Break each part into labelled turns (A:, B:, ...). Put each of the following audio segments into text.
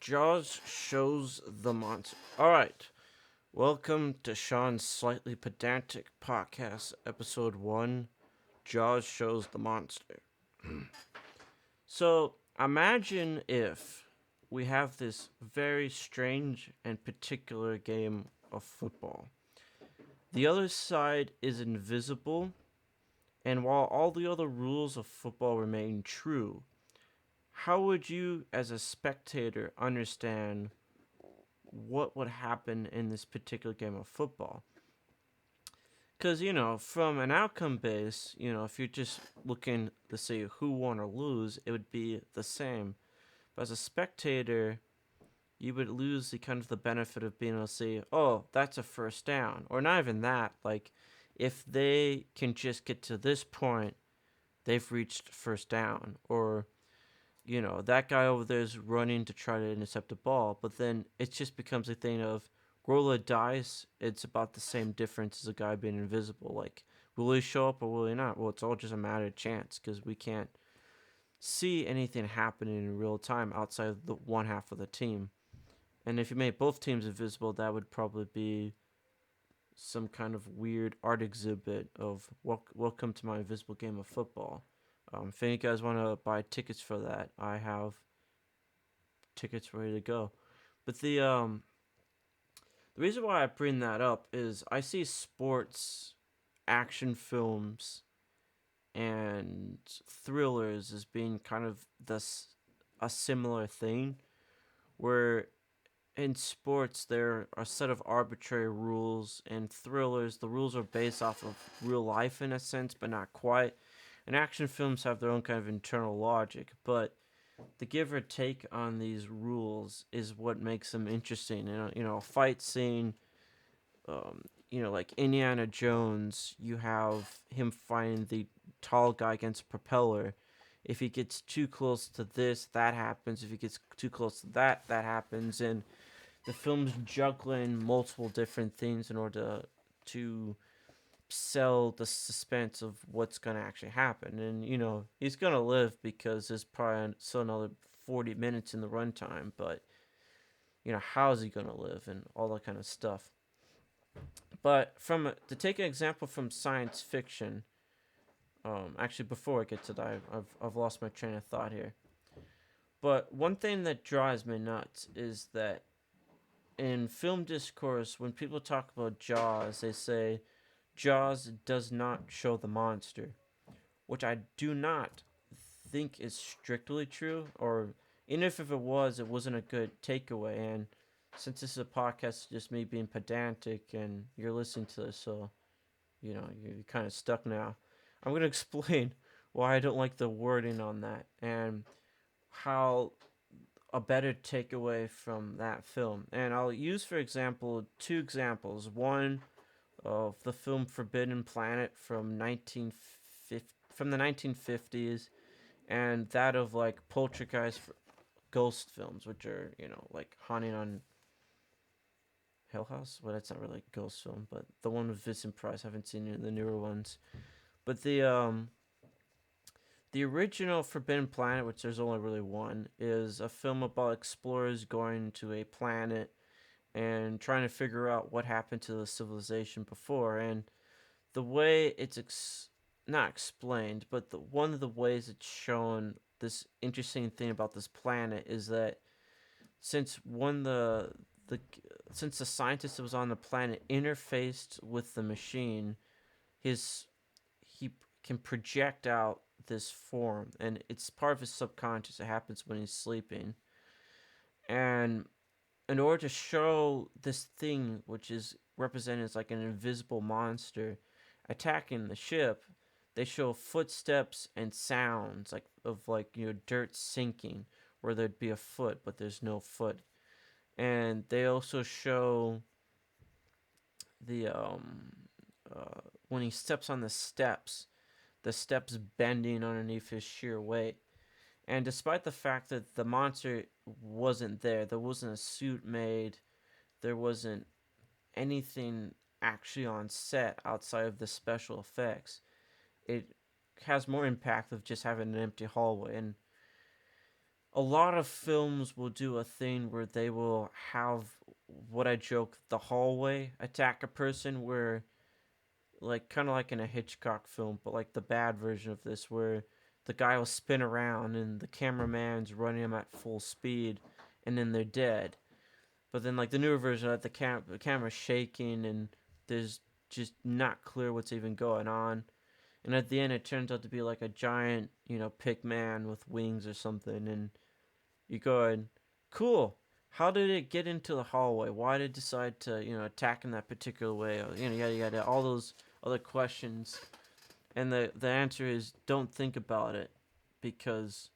A: Jaws shows the monster. All right. Welcome to Shon's Slightly Pedantic Podcast, Episode 1. Jaws shows the monster. So, imagine if we have this very strange and particular game of football. The other side is invisible, and while all the other rules of football remain true, how would you, as a spectator, understand what would happen in this particular game of football? Because, from an outcome base, if you're just looking to see who won or lose, it would be the same. But as a spectator, you would lose the kind of the benefit of being able to see, oh, that's a first down. Or not even that. Like, if they can just get to this point, they've reached first down. Or, that guy over there is running to try to intercept the ball. But then it just becomes a thing of roll a dice. It's about the same difference as a guy being invisible. Like, will he show up or will he not? Well, it's all just a matter of chance because we can't see anything happening in real time outside of the one half of the team. And if you made both teams invisible, that would probably be some kind of weird art exhibit of welcome to my invisible game of football. If any guys want to buy tickets for that, I have tickets ready to go. But the reason why I bring that up is I see sports, action films, and thrillers as being kind of a similar thing, where in sports there are a set of arbitrary rules. In thrillers, the rules are based off of real life in a sense, but not quite. And action films have their own kind of internal logic, but the give or take on these rules is what makes them interesting. A fight scene, like Indiana Jones, you have him fighting the tall guy against a propeller. If he gets too close to this, that happens. If he gets too close to that, that happens. And the film's juggling multiple different things in order to sell the suspense of what's going to actually happen. And, he's going to live because there's probably still another 40 minutes in the runtime. But, how is he going to live and all that kind of stuff. But to take an example from science fiction, actually, before I get to that, I've lost my train of thought here. But one thing that drives me nuts is that in film discourse, when people talk about Jaws, they say Jaws does not show the monster, which I do not think is strictly true, or even if it was, it wasn't a good takeaway. And since this is a podcast, just me being pedantic, and you're listening to this, so you're kind of stuck now. I'm gonna explain why I don't like the wording on that and how a better takeaway from that film. And I'll use, for example, two examples. One of the film Forbidden Planet from the 1950s, and that of like Poltergeist ghost films, which are like Haunting on Hill House. Well, that's not really a ghost film, but the one with Vincent Price. I haven't seen any of the newer ones, but the original Forbidden Planet, which there's only really one, is a film about explorers going to a planet and trying to figure out what happened to the civilization before. And the way it's not explained, but one of the ways it's shown this interesting thing about this planet is that since the since the scientist that was on the planet interfaced with the machine, he can project out this form, and it's part of his subconscious. It happens when he's sleeping, and in order to show this thing, which is represented as like an invisible monster attacking the ship, they show footsteps and sounds like dirt sinking where there'd be a foot, but there's no foot. And they also show the when he steps on the steps bending underneath his sheer weight. And despite the fact that the monster wasn't there wasn't a suit made, there wasn't anything actually on set outside of the special effects, it has more impact of just having an empty hallway. And a lot of films will do a thing where they will have what I joke the hallway attack a person, where like kind of like in a Hitchcock film, but like the bad version of this, where the guy will spin around and the cameraman's running him at full speed, and then they're dead. But then like the newer version, that the camera's shaking and there's just not clear what's even going on. And at the end, it turns out to be like a giant, pick man with wings or something. And you go and cool. How did it get into the hallway? Why did it decide to, attack in that particular way? Yada yada. All those other questions, and the answer is don't think about it, because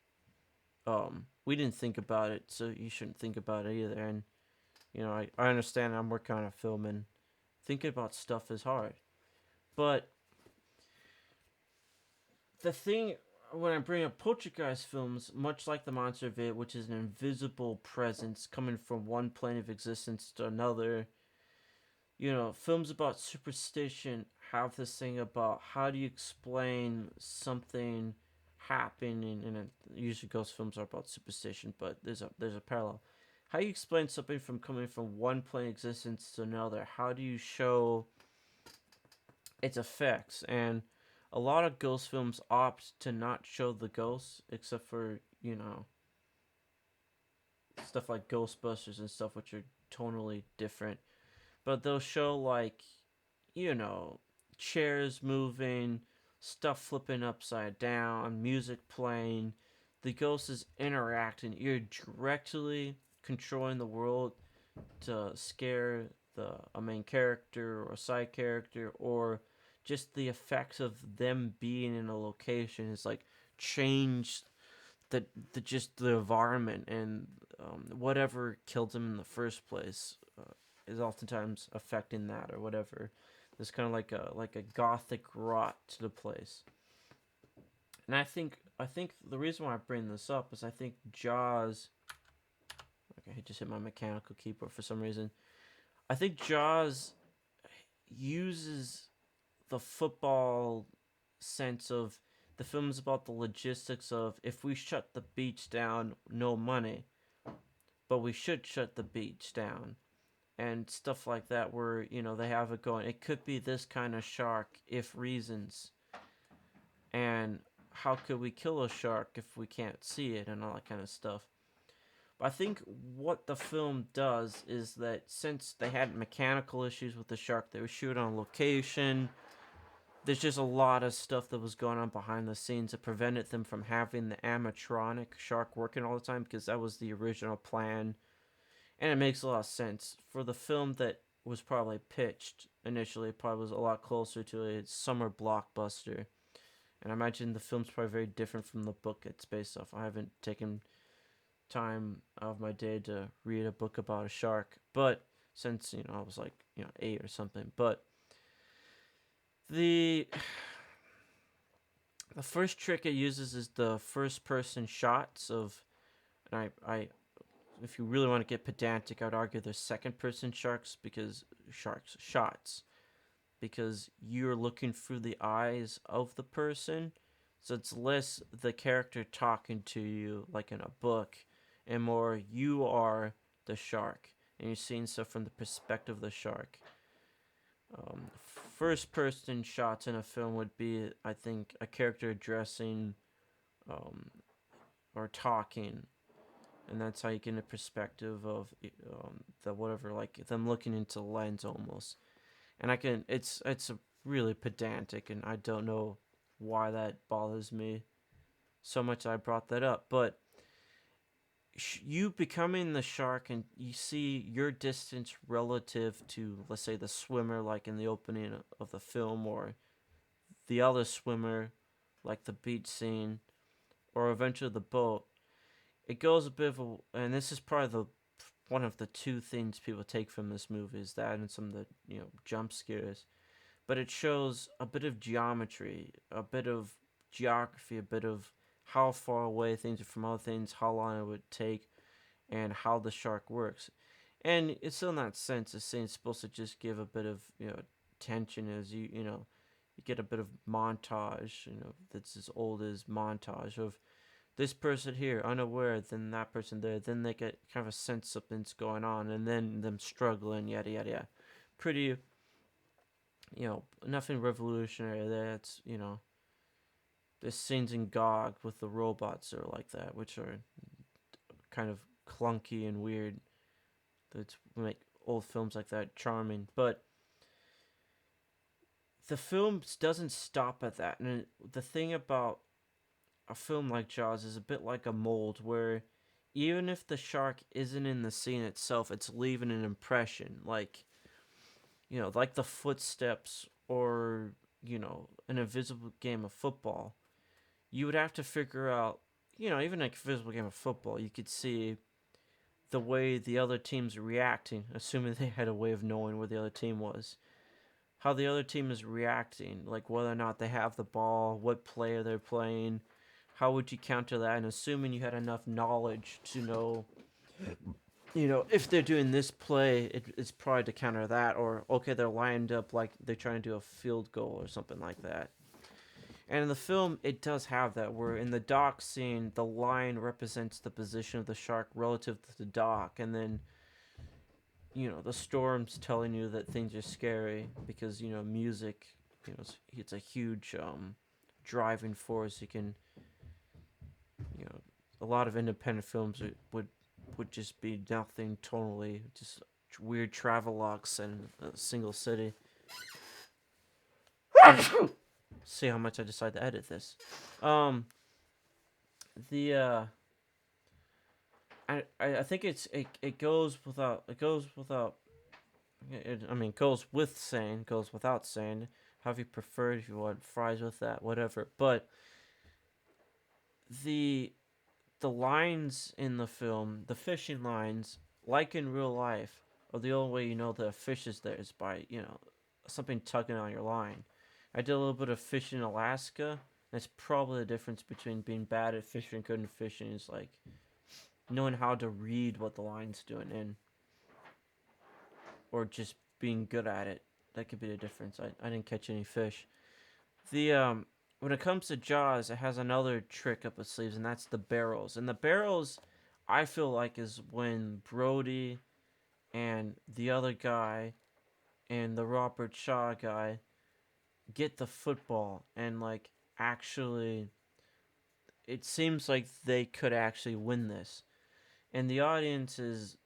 A: we didn't think about it, so you shouldn't think about it either. And I understand I'm working on a film, and thinking about stuff is hard. But the thing when I bring up Poltergeist films, much like the Monster of It, which is an invisible presence coming from one plane of existence to another, films about superstition have this thing about how do you explain something happening, and usually ghost films are about superstition, but there's a parallel. How do you explain something from coming from one plane of existence to another? How do you show its effects? And a lot of ghost films opt to not show the ghosts, except for stuff like Ghostbusters and stuff, which are tonally different. But they'll show like you know chairs moving, stuff flipping upside down, music playing. The ghost is interacting. You're directly controlling the world to scare a main character or a side character, or just the effects of them being in a location is like change the just the environment, and whatever killed them in the first place is oftentimes affecting that or whatever. There's kind of like a gothic rot to the place. And I think the reason why I bring this up is I think Jaws. Okay, I just hit my mechanical keyboard for some reason. I think Jaws uses the football sense of the film's about the logistics of if we shut the beach down, no money, but we should shut the beach down, and stuff like that, where they have it going. It could be this kind of shark if reasons, and how could we kill a shark if we can't see it, and all that kind of stuff. But I think what the film does is that since they had mechanical issues with the shark, they were shooting on location. There's just a lot of stuff that was going on behind the scenes that prevented them from having the animatronic shark working all the time, because that was the original plan. And it makes a lot of sense. For the film that was probably pitched initially, it probably was a lot closer to a summer blockbuster. And I imagine the film's probably very different from the book it's based off. I haven't taken time out of my day to read a book about a shark, but since I was like 8 or something. But the the first trick it uses is the first person shots of, and I if you really want to get pedantic, I would argue they're second person shots, because you're looking through the eyes of the person, so it's less the character talking to you like in a book, and more you are the shark, and you're seeing stuff from the perspective of the shark. First person shots in a film would be, I think, a character addressing um, or talking, and that's how you get a perspective of the whatever, like them looking into the lens almost. And it's a really pedantic, and I don't know why that bothers me so much I brought that up, but you becoming the shark, and you see your distance relative to, let's say, the swimmer, like in the opening of the film, or the other swimmer, like the beach scene, or eventually the boat. It goes a bit of a, and this is probably the one of the two things people take from this movie, is that and some of the jump scares, but it shows a bit of geometry, a bit of geography, a bit of how far away things are from other things, how long it would take, and how the shark works. And it's still in that sense, the scene's supposed to just give a bit of tension as you get a bit of montage, that's as old as montage of this person here unaware, then that person there, then they get kind of a sense something's going on, and then them struggling, yada yada yada. Pretty, nothing revolutionary there. It's, the scenes in GOG with the robots are like that, which are kind of clunky and weird. That make old films like that charming, but the film doesn't stop at that. And the thing about a film like Jaws is a bit like a mold, where even if the shark isn't in the scene itself, it's leaving an impression, like the footsteps, or an invisible game of football. You would have to figure out, even like a physical game of football, you could see the way the other team's reacting, assuming they had a way of knowing where the other team was. How the other team is reacting, like whether or not they have the ball, what player they're playing. How would you counter that? And assuming you had enough knowledge to know, if they're doing this play, it's probably to counter that. Or, okay, they're lined up like they're trying to do a field goal or something like that. And in the film, it does have that, where in the dock scene, the line represents the position of the shark relative to the dock, and then, the storm's telling you that things are scary because, music, it's a huge driving force. You can, a lot of independent films would just be nothing tonally, just weird travelogues in a single city. See how much I decide to edit this. Um, the I think it goes without goes with saying, goes without saying. However you prefer, if you want fries with that, whatever. But the the lines in the film, the fishing lines, like in real life, are the only way you know that a fish is there is by something tugging on your line. I did a little bit of fishing in Alaska. That's probably the difference between being bad at fishing and good at fishing, is like knowing how to read what the line's doing, and or just being good at it. That could be the difference. I didn't catch any fish. The When it comes to Jaws, it has another trick up its sleeves, and that's the barrels. And the barrels, I feel like, is when Brody and the other guy and the Robert Shaw guy get the football, and like actually, it seems like they could actually win this. And the audience is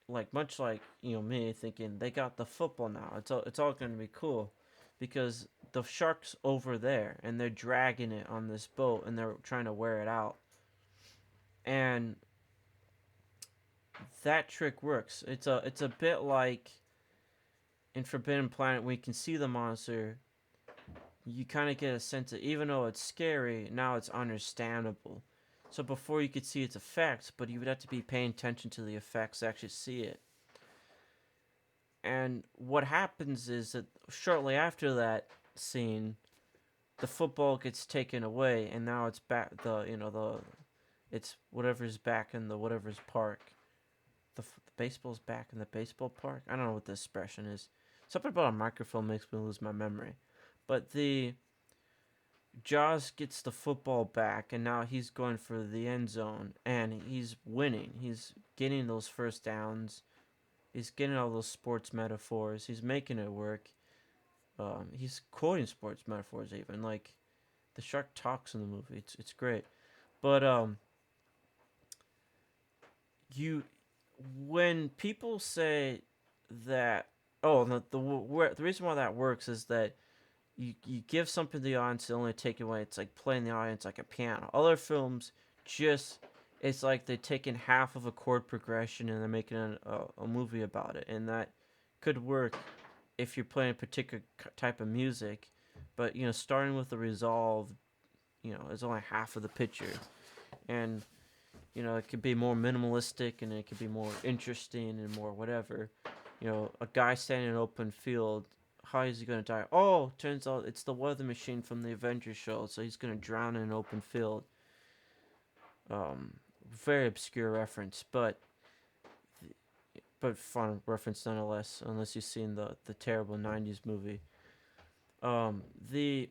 A: like, much like me, thinking they got the football now. It's all going to be cool, because the shark's over there and they're dragging it on this boat and they're trying to wear it out. And that trick works. It's a bit like in Forbidden Planet, when you can see the monster, you kind of get a sense that even though it's scary, now it's understandable. So before you could see its effects, but you would have to be paying attention to the effects to actually see it. And what happens is that shortly after that scene, the football gets taken away, and now it's back. It's whatever's back in the whatever's park. The baseball's back in the baseball park. I don't know what the expression is. Something about a microphone makes me lose my memory. But the Jaws gets the football back, and now he's going for the end zone, and he's winning. He's getting those first downs. He's getting all those sports metaphors. He's making it work. He's quoting sports metaphors even. Like, the shark talks in the movie. It's great. But you when people say that, the reason why that works is that you give something to the audience and only take it away. It's like playing the audience like a piano. Other films, just, it's like they're taking half of a chord progression and they're making a movie about it, and that could work if you're playing a particular type of music. But starting with the resolve, is only half of the picture, and it could be more minimalistic and it could be more interesting and more whatever. A guy standing in an open field, how is he going to die? Oh, turns out it's the weather machine from the Avengers show, so he's going to drown in an open field. Very obscure reference, but fun reference nonetheless, unless you've seen the terrible 90s movie. The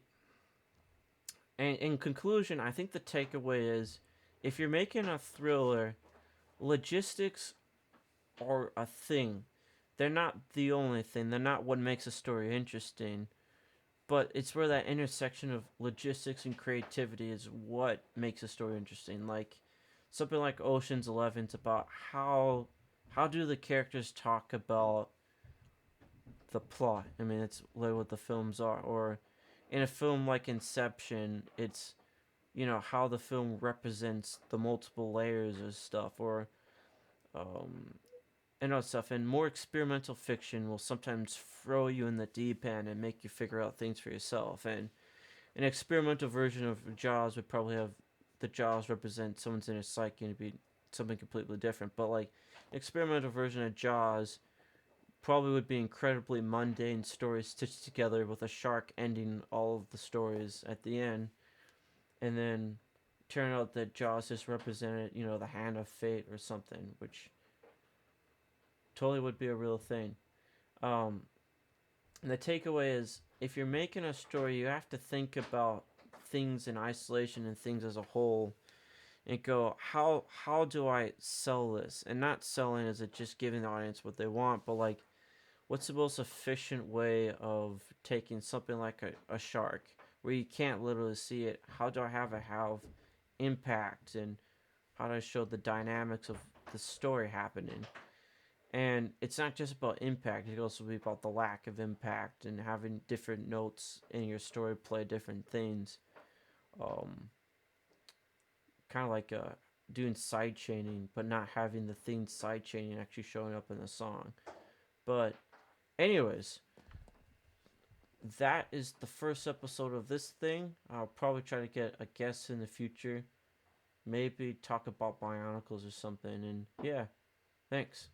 A: And in conclusion, I think the takeaway is, if you're making a thriller, logistics are a thing. They're not the only thing. They're not what makes a story interesting. But it's where that intersection of logistics and creativity is what makes a story interesting. Like something like Ocean's 11's about how do the characters talk about the plot. I mean, it's literally what the films are. Or in a film like Inception, it's how the film represents the multiple layers of stuff, or um, and other stuff. And more experimental fiction will sometimes throw you in the deep end and make you figure out things for yourself. And an experimental version of Jaws would probably have the Jaws represent someone's inner psyche and it'd be something completely different. But like, an experimental version of Jaws probably would be incredibly mundane stories stitched together with a shark ending all of the stories at the end, and then turn out that Jaws just represented, the hand of fate or something, which totally would be a real thing. Um, and the takeaway is, if you're making a story, you have to think about things in isolation and things as a whole, and go, how do I sell this? And not selling as it just giving the audience what they want, but like, what's the most efficient way of taking something like a shark where you can't literally see it? How do I have it have impact, and how do I show the dynamics of the story happening? And it's not just about impact, it can also be about the lack of impact and having different notes in your story play different things. Um, Kind of like doing side chaining, but not having the thing side chaining actually showing up in the song. But, anyways, that is the first episode of this thing. I'll probably try to get a guest in the future. Maybe talk about Bionicles or something. And yeah, thanks.